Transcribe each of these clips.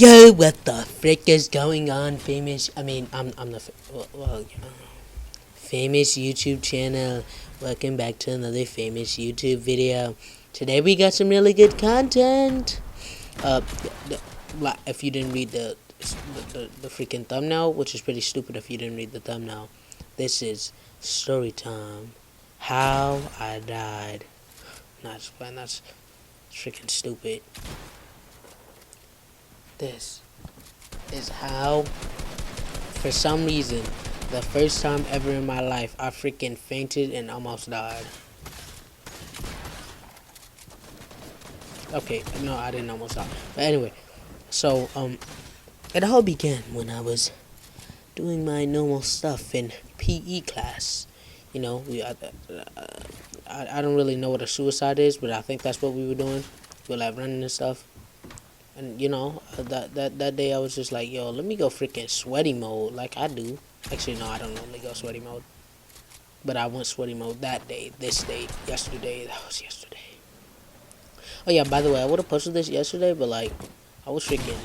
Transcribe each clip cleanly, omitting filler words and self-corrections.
Yo, what the frick is going on, famous? I'm the famous YouTube channel. Welcome back to another famous YouTube video. Today we got some really good content. If you didn't read the freaking thumbnail, which is pretty stupid if you didn't read the thumbnail, this is Storytime. How I died. That's freaking stupid. This is how, for some reason, the first time ever in my life, I freaking fainted and almost died. Okay, no, I didn't almost die. But anyway, so, it all began when I was doing my normal stuff in PE class. You know, I don't really know what a suicide is, but I think that's what we were doing. We were like running and stuff. And you know, that day I was just like, yo, let me go freaking sweaty mode like I do. Actually, no, I don't normally go sweaty mode. But I went sweaty mode that day, this day, yesterday. That was yesterday. Oh yeah, by the way, I would have posted this yesterday, but like, I was freaking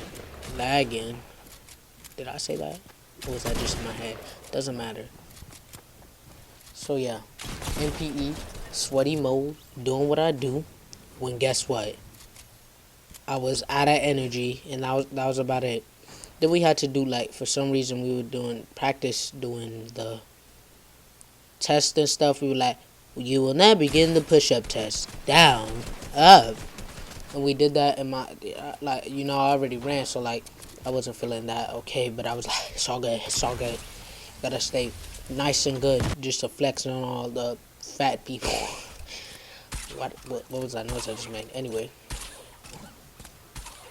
lagging. Did I say that? Or was that just in my head? Doesn't matter. So yeah, MPE, sweaty mode, doing what I do. When guess what? I was out of energy, and that was about it. Then we had to do, like, for some reason we were doing practice doing the test and stuff. We were like, you will now begin the push-up test. Down, up. And we did that in my, like, you know, I already ran, so like I wasn't feeling that okay, but I was like, it's all good, it's all good. Gotta stay nice and good just to flex on all the fat people. What was that noise I just made? Anyway.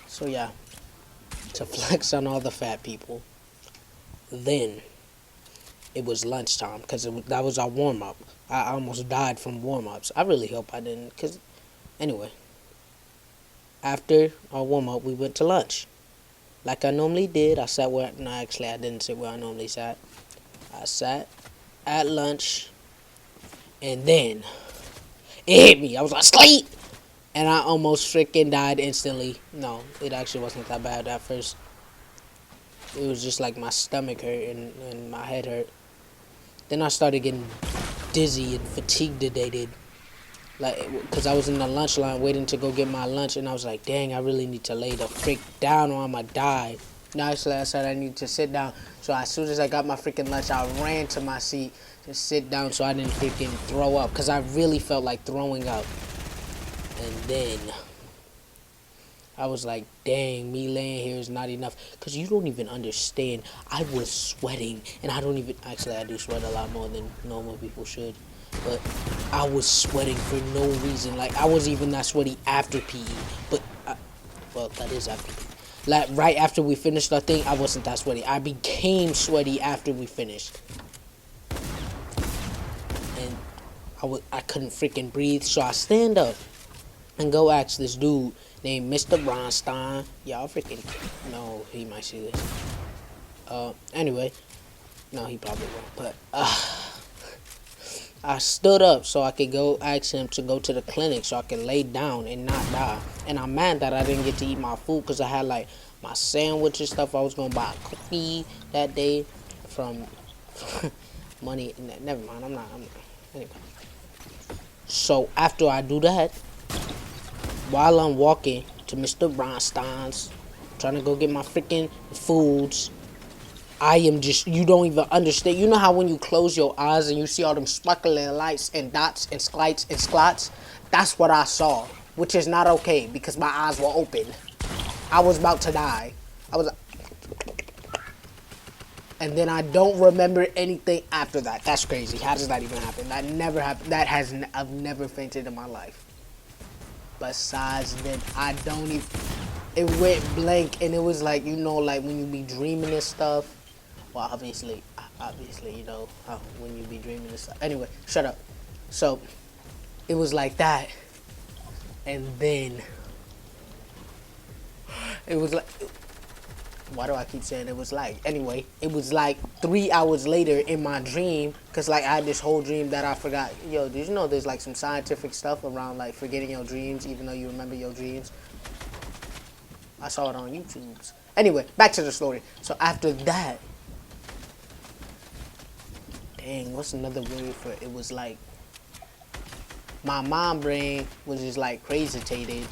So yeah, to flex on all the fat people. Then it was lunchtime because that was our warm up. I almost died from warm ups. I really hope I didn't. Cause anyway, after our warm up, we went to lunch, like I normally did. I sat where no, actually I didn't sit where I normally sat. I sat at lunch, and then it hit me. I was like, sleep. And I almost freaking died instantly. No, it actually wasn't that bad at first. It was just like my stomach hurt and my head hurt. Then I started getting dizzy and fatigued today. Like, because I was in the lunch line waiting to go get my lunch. And I was like, dang, I really need to lay the freak down or I'm going to die. Now, actually, I said I need to sit down. So as soon as I got my freaking lunch, I ran to my seat to sit down so I didn't freaking throw up. Because I really felt like throwing up. And then I was like, dang, me laying here is not enough. Because you don't even understand. I was sweating. And I don't even... Actually, I do sweat a lot more than normal people should. But I was sweating for no reason. Like, I was even not sweaty after PE. But, well, that is after PE. Like, right after we finished our thing, I wasn't that sweaty. I became sweaty after we finished. And I couldn't freaking breathe. So I stand up and go ask this dude named Mr. Bronstein. Y'all freaking... No, he might see this. Anyway. No, he probably won't. But, I stood up so I could go ask him to go to the clinic so I could lay down and not die. And I'm mad that I didn't get to eat my food because I had, like, my sandwich and stuff. I was going to buy a cookie that day from money. Never mind. I'm not. Anyway. So, after I do that, while I'm walking to Mr. Bronstein's, trying to go get my freaking foods, I am just, you don't even understand. You know how when you close your eyes and you see all them sparkling lights and dots and slights and slots? That's what I saw, which is not okay because my eyes were open. I was about to die. I was, and then I don't remember anything after that. That's crazy. How does that even happen? That never happened. I've never fainted in my life. Besides that, I don't even, it went blank and it was like, you know, like when you be dreaming and stuff. Well, obviously, you know, when you be dreaming and stuff. Anyway, shut up. So, it was like that. And then, it was like, why do I keep saying it was like? Anyway, it was like 3 hours later in my dream. Because, like, I had this whole dream that I forgot. Yo, did you know there's, like, some scientific stuff around, like, forgetting your dreams, even though you remember your dreams? I saw it on YouTube. Anyway, back to the story. So after that, dang, what's another word for it? It was like my mom brain was just like crazy-tated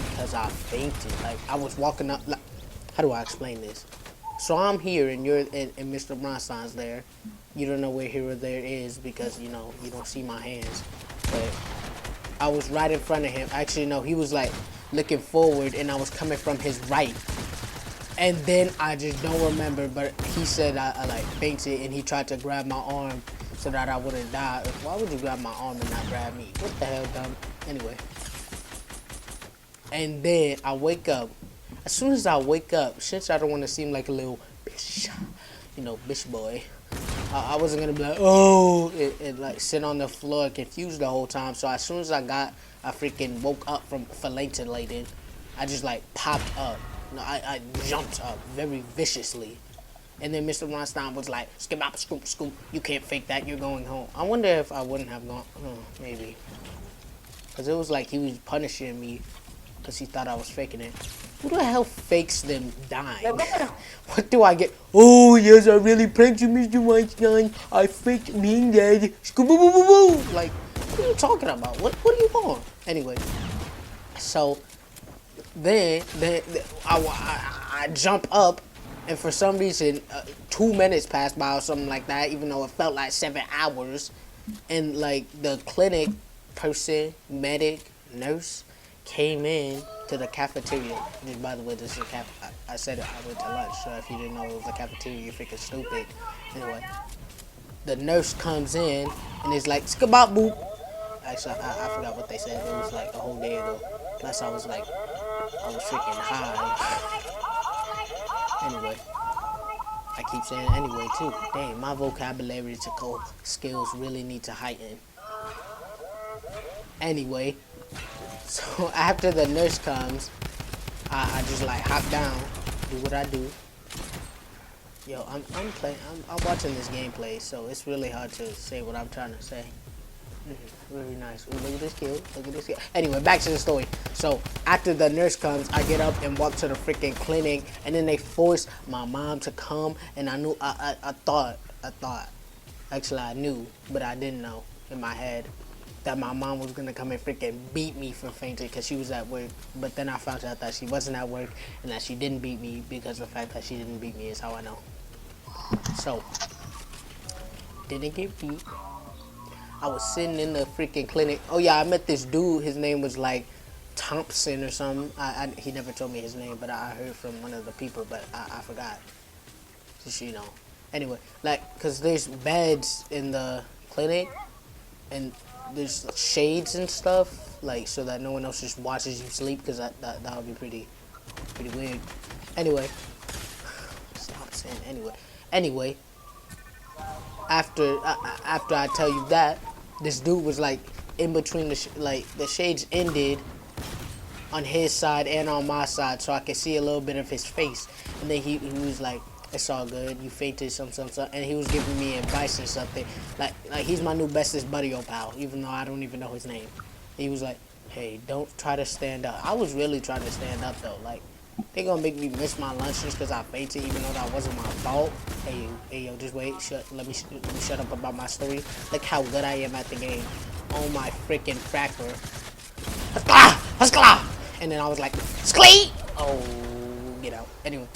because I fainted. Like I was walking up. Like, how do I explain this? So I'm here and you're and Mr. Bronstein's there. You don't know where here or there is because you know you don't see my hands. But I was right in front of him. Actually, no, he was like looking forward and I was coming from his right. And then I just don't remember, but he said I like fainted and he tried to grab my arm so that I wouldn't die. Why would you grab my arm and not grab me? What the hell, dumb? Anyway. And then I wake up. As soon as I wake up, since I don't want to seem like a little bitch, you know, bitch boy, I wasn't going to be like, oh, and like sit on the floor confused the whole time. So as soon as I freaking woke up from fainting, I just like popped up. No, I jumped up very viciously. And then Mr. Ronstein was like, skip up, scoop, scoop. You can't fake that. You're going home. I wonder if I wouldn't have gone. Maybe. Because it was like he was punishing me because he thought I was faking it. Who the hell fakes them dying? What do I get? Oh, yes, I really pranked you, Mr. Weinstein. I faked being dead. Scoo-boo-boo-boo-boo. Like, what are you talking about? What are you on? Anyway, so then I jump up, and for some reason, 2 minutes passed by or something like that, even though it felt like 7 hours. And, like, the clinic person, medic, nurse, came in to the cafeteria. Just by the way, this is I said I went to lunch, so if you didn't know it was a cafeteria, you're freaking stupid. Anyway, the nurse comes in and is like, skabop boop. Actually, I forgot what they said. It was like a whole day ago. Plus, I was freaking high. Anyway, I keep saying anyway too. Dang, my vocabulary to skills really need to heighten. Anyway, so after the nurse comes, I just like hop down, do what I do. Yo, I'm watching this gameplay, so it's really hard to say what I'm trying to say. Very nice. Ooh, look at this kid. Look at this kid. Anyway, back to the story. So after the nurse comes, I get up and walk to the freaking clinic, and then they force my mom to come, and I knew I thought actually I knew, but I didn't know in my head that my mom was gonna come and freaking beat me for fainting because she was at work. But then I found out that she wasn't at work and that she didn't beat me because the fact that she didn't beat me is how I know. So didn't get beat. I was sitting in the freaking clinic. Oh yeah, I met this dude. His name was like Thompson or something. He never told me his name, but I heard from one of the people, but I forgot. Just, you know. Anyway, like, cause there's beds in the clinic, and there's shades and stuff, like, so that no one else just watches you sleep, cause that would be pretty weird. Anyway, stop saying anyway. After I tell you that, this dude was like in between the shades ended on his side and on my side, so I could see a little bit of his face. And then he was like, "It's all good. You fainted, something," and he was giving me advice and something. Like he's my new bestest buddy, pal, even though I don't even know his name. He was like, "Hey, don't try to stand up." I was really trying to stand up though, like. They gonna make me miss my lunch just because I fainted, even though that wasn't my fault. Hey yo, just wait. Let me shut up about my story. Look how good I am at the game. Oh my freaking cracker. And then I was like, Sklee! Oh, get out. Anyway,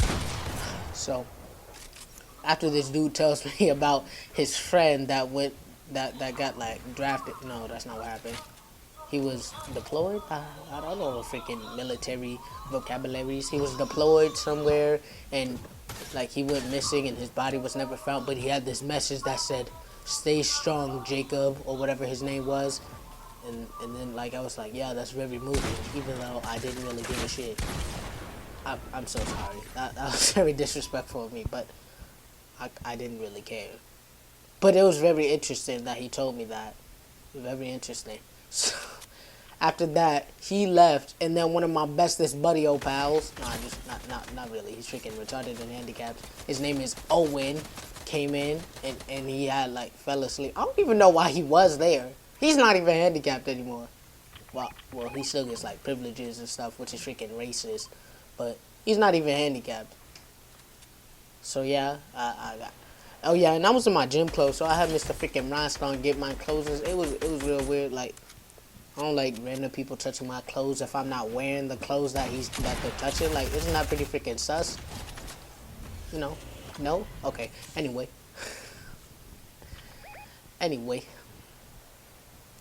so after this dude tells me about his friend that got like drafted. No, that's not what happened. He was deployed. I don't know the freaking military vocabularies. He was deployed somewhere, and like he went missing, and his body was never found. But he had this message that said, "Stay strong, Jacob," or whatever his name was. And then like I was like, yeah, that's very moving, even though I didn't really give a shit. I'm so sorry. That was very disrespectful of me, but I didn't really care. But it was very interesting that he told me that. Very interesting. So, after that, he left, and then one of my bestest buddy pals, not really, he's freaking retarded and handicapped. His name is Owen, came in, and he had like fell asleep. I don't even know why he was there. He's not even handicapped anymore. Well, he still gets like privileges and stuff, which is freaking racist. But He's not even handicapped. So yeah, I got. Oh yeah, and I was in my gym clothes, so I had Mr. Freaking Rhinestone get my clothes. It was real weird. Like I don't like random people touching my clothes if I'm not wearing the clothes that they're touching. Like isn't that pretty freaking sus? You know? No? Okay. Anyway.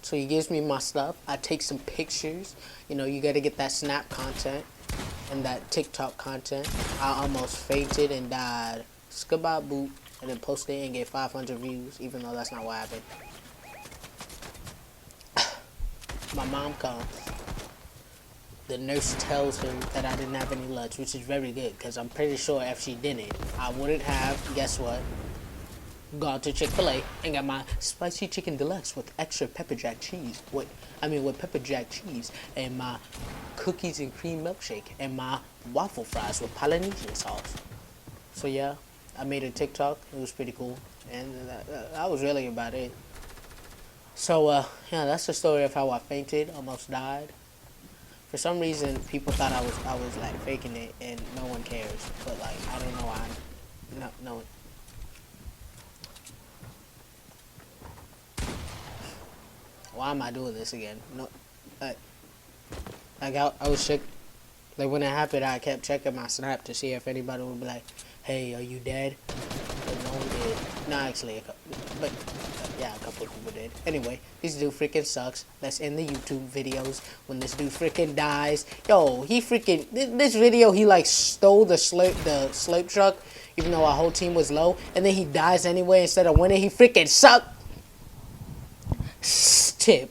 So he gives me my stuff. I take some pictures. You know, you gotta get that Snap content and that TikTok content. I almost fainted and died. Skabaa boop. And then posted it and get 500 views, even though that's not what happened. My mom comes. The nurse tells him that I didn't have any lunch, which is very good, because I'm pretty sure if she didn't, I wouldn't have, guess what, gone to Chick-fil-A and got my spicy chicken deluxe with extra pepper jack cheese. With pepper jack cheese, and my cookies and cream milkshake, and my waffle fries with Polynesian sauce. So yeah, I made a TikTok. It was pretty cool, and that was really about it. So yeah, that's the story of how I fainted, almost died. For some reason, people thought I was like faking it, and no one cares. But like, I don't know why. No. Why am I doing this again? No, like I was sick. Like when it happened, I kept checking my Snap to see if anybody would be like, "Hey, are you dead?" But no one did. No, actually, but yeah, a couple of people did. Anyway, this dude freaking sucks. Let's end the YouTube videos when this dude freaking dies. Yo, he freaking this video he like stole the slurp truck, even though our whole team was low, and then he dies anyway instead of winning. He freaking sucked. Tip.